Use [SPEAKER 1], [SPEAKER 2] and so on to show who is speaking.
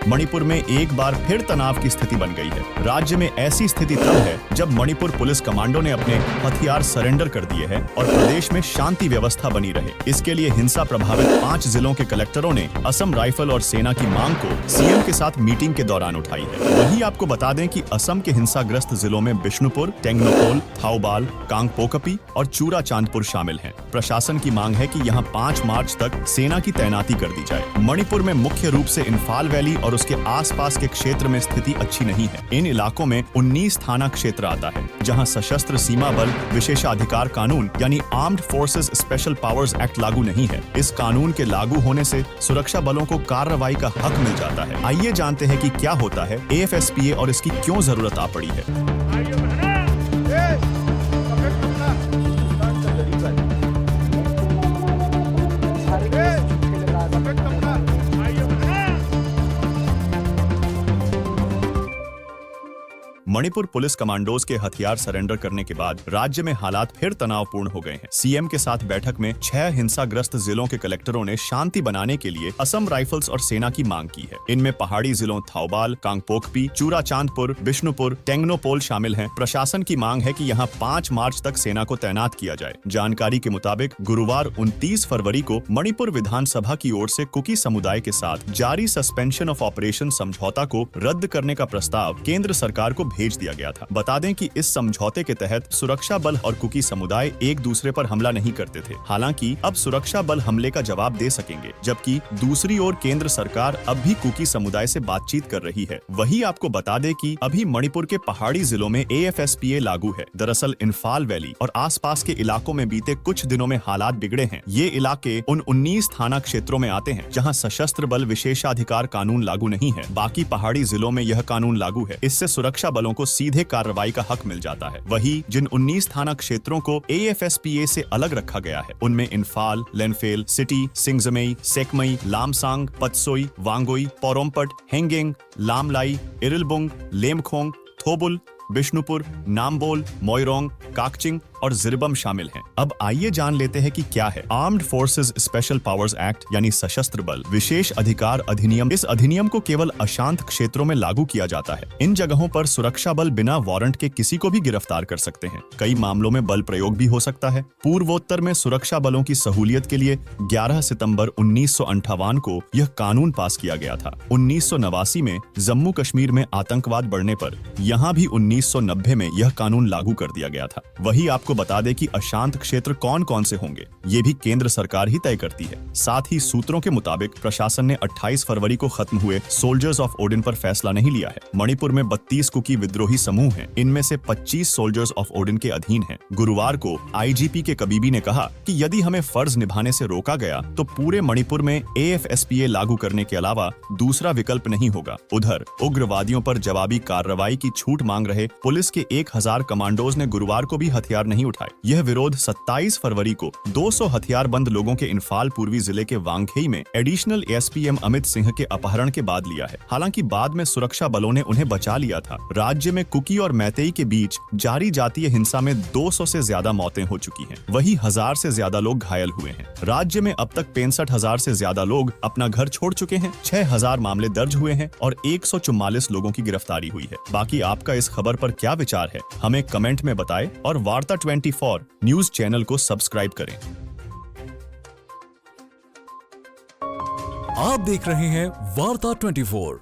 [SPEAKER 1] मणिपुर में एक बार फिर तनाव की स्थिति बन गई है। राज्य में ऐसी स्थिति तब है जब मणिपुर पुलिस कमांडो ने अपने हथियार सरेंडर कर दिए हैं और प्रदेश में शांति व्यवस्था बनी रहे। इसके लिए हिंसा प्रभावित 5 जिलों के कलेक्टरों ने असम राइफल और सेना की मांग को सीएम के साथ मीटिंग के दौरान उठाई है। वहीं आपको बता दें कि असम के हिंसाग्रस्त जिलों में बिष्णुपुर, टेंगनोपोल, थाउबाल, कांगपोकपी और चूरा चांदपुर शामिल हैं। प्रशासन की मांग है कि यहां 5 मार्च तक सेना की तैनाती कर दी जाए। मणिपुर में मुख्य रूप से इम्फाल वैली और उसके आसपास के क्षेत्र में स्थिति अच्छी नहीं है। इन इलाकों में 19 थाना क्षेत्र आता है, जहां सशस्त्र सीमा बल विशेषाधिकार कानून यानी armed forces special powers act लागू नहीं है। इस कानून के लागू होने से सुरक्षा बलों को कार्रवाई का हक मिल जाता है। आइए जानते हैं कि क्या होता है AFSPA और इसकी क्यों जरूरत आ पड़ी है। मणिपुर पुलिस कमांडोज के हथियार सरेंडर करने के बाद राज्य में हालात फिर तनावपूर्ण हो गए हैं। सीएम के साथ बैठक में 6 हिंसाग्रस्त जिलों के कलेक्टरों ने शांति बनाने के लिए असम राइफल्स और सेना की मांग की है। इनमें पहाड़ी जिलों थाउबाल, कांगपोकपी, चूरा चांदपुर, बिष्णुपुर, टेंगनोपोल शामिल हैं। प्रशासन की मांग है कि यहां 5 मार्च तक सेना को तैनात किया जाए। जानकारी के मुताबिक गुरुवार 29 फरवरी को मणिपुर विधानसभा की ओर से कुकी समुदाय के साथ जारी सस्पेंशन ऑफ ऑपरेशन समझौता को रद्द करने का प्रस्ताव केंद्र सरकार को भेज दिया गया था। बता दें कि इस समझौते के तहत सुरक्षा बल और कुकी समुदाय एक दूसरे पर हमला नहीं करते थे। हालांकि अब सुरक्षा बल हमले का जवाब दे सकेंगे, जबकि दूसरी ओर केंद्र सरकार अब भी कुकी समुदाय से बातचीत कर रही है। वही आपको बता दें कि अभी मणिपुर के पहाड़ी जिलों में AFSPA लागू है। दरअसल इम्फाल वैली और आसपास के इलाकों में बीते कुछ दिनों में हालात बिगड़े हैं। ये इलाके उन 19 थाना क्षेत्रों में आते हैं जहां सशस्त्र बल विशेषाधिकार कानून लागू नहीं है। बाकी पहाड़ी जिलों में यह कानून लागू है। इससे सुरक्षा बलों को सीधे कार्रवाई का हक मिल जाता है। वहीं जिन 19 थाना क्षेत्रों को AFSPA से अलग रखा गया है, उनमें इम्फाल, लेनफेल, सिटी, सिंगजमई, सेकमई, लामसांग, पतसोई, वांगोई, पोरोमपट, हेंगेंग, लामलाई, इरिलबुंग, लेमखोंग, थोबुल, बिष्णुपुर, नामबोल, मोइरोंग, काकचिंग और जिरबम शामिल हैं। अब आइए जान लेते हैं कि क्या है armed forces special powers act यानी सशस्त्र बल विशेष अधिकार अधिनियम। इस अधिनियम को केवल अशांत क्षेत्रों में लागू किया जाता है। इन जगहों पर सुरक्षा बल बिना वारंट के किसी को भी गिरफ्तार कर सकते हैं। कई मामलों में बल प्रयोग भी हो सकता है। पूर्वोत्तर में सुरक्षा बलों की सहूलियत के लिए 11 सितंबर 1958 को यह कानून पास किया गया था। 1989 में जम्मू कश्मीर में आतंकवाद बढ़ने पर यहाँ भी 1990 में यह कानून लागू कर दिया गया था। वही आपको बता दें कि अशांत क्षेत्र कौन कौन से होंगे, ये भी केंद्र सरकार ही तय करती है। साथ ही सूत्रों के मुताबिक प्रशासन ने 28 फरवरी को खत्म हुए सोल्जर्स ऑफ ओडिन पर फैसला नहीं लिया है। मणिपुर में 32 कुकी विद्रोही समूह हैं। इनमें से 25 सोल्जर्स ऑफ ओडिन के अधीन हैं। गुरुवार को IGP के कबीबी ने कहा कि यदि हमें फर्ज निभाने से रोका गया तो पूरे मणिपुर में AFSPA लागू करने के अलावा दूसरा विकल्प नहीं होगा। उधर उग्रवादियों पर जवाबी कार्रवाई की छूट मांग रहे पुलिस के 1000 कमांडोज ने गुरुवार को भी हथियार नहीं उठाए। यह विरोध 27 फरवरी को 200 हथियारबंद लोगों के इम्फाल पूर्वी जिले के वांगखेई में एडिशनल SPM अमित सिंह के अपहरण के बाद लिया है। हालांकि बाद में सुरक्षा बलों ने उन्हें बचा लिया था। राज्य में कुकी और मैतेई के बीच जारी जातीय हिंसा में 200 से ज्यादा मौतें हो चुकी हैं। वही 1000 से ज्यादा लोग घायल हुए हैं। राज्य में अब तक 65,000 से ज्यादा लोग अपना घर छोड़ चुके हैं। 6000 मामले दर्ज हुए हैं और 144 लोगों की गिरफ्तारी हुई है। बाकी आपका इस खबर पर क्या विचार है, हमें कमेंट में बताएं और वार्ता 24 न्यूज चैनल को सब्सक्राइब करें।
[SPEAKER 2] आप देख रहे हैं वार्ता 24।